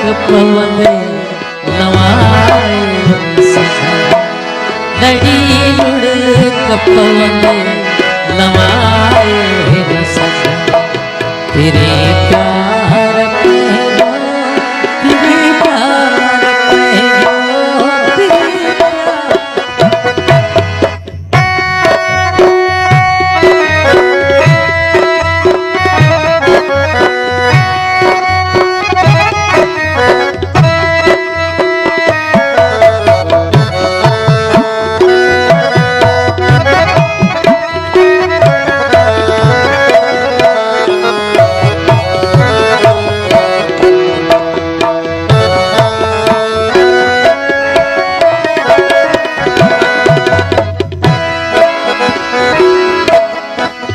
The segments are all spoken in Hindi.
कपवंदे नवाए सजा लड़ी लुड़ कपवंदे नवाए सजा तेरे प्यार पहलो तेरे प्यार पहलो तेरे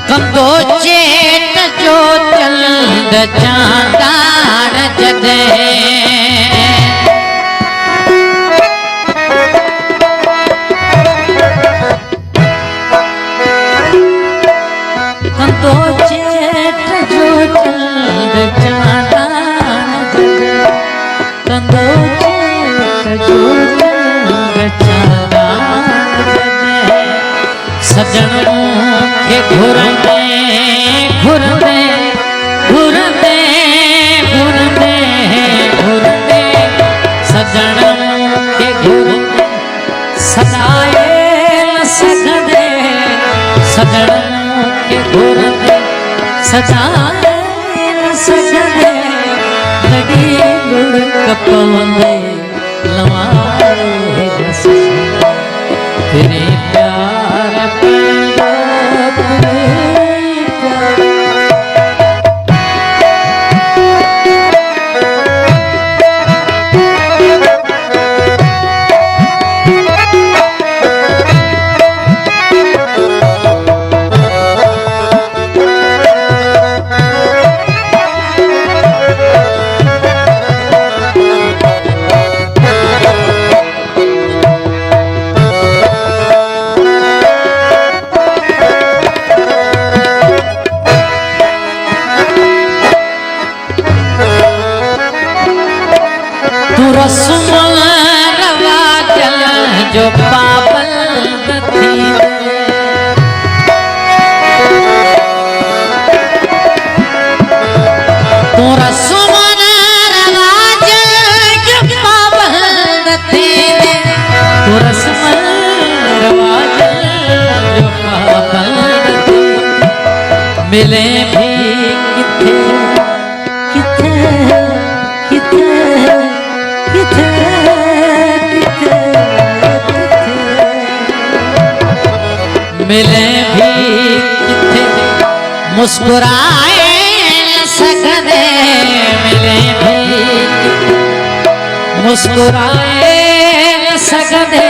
कंदो चेट जो चंद चांदान जदे कंदो चेट जो चंद चांदान जदे कंदो चेट जो चंद चांदान जदे सजनों के घुरने घुरने घुरने घुरने घुरने सजनों के घुरने सदाए सजने सजनों के घुरने सदाए सजने लड़ी लुड़ कपवंदे नवाए सजा तेरे प्यार पहलो रसमल रवाजल जो पाबंद थी तू रसमल रवाजल जो पाबंद थी तू रसमल रवाजल जो पाबंद थी मिले भी किथे किथे मिले भी किथे मुस्कुराए न सकदे मिले भी मुस्कुराए न सकदे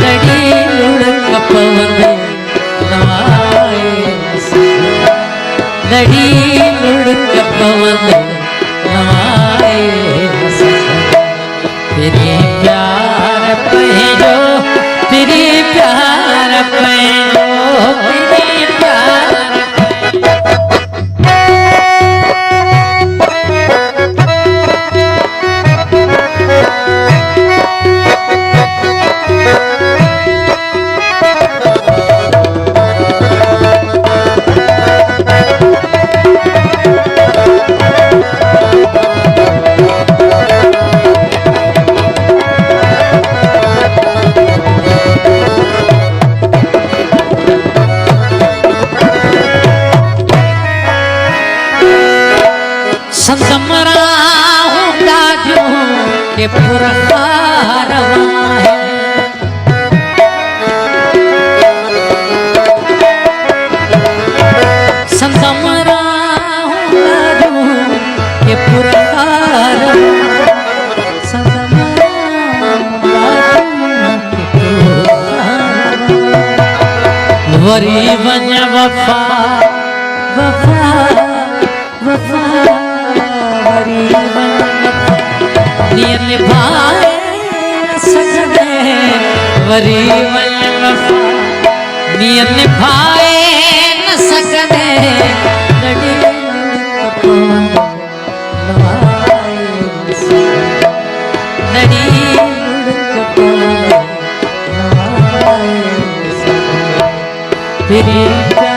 लड़ी लुड़ कपवंदे नवाए सजा लड़ी लुड़ कपवंदे नवाए सजा तेरे प्यार पहलो तेरे प्यार पहलो तेरे प्यार संतमरा होगा जो के पुरखारवा है संतमरा होगा जो के पुरखारवा संतमरा होगा जो के पुरखारवा वरी बन वफा वफा वफा नियत निभाए सकदे वरी वफा नियत निभाए न सकदे लड़ी फिरी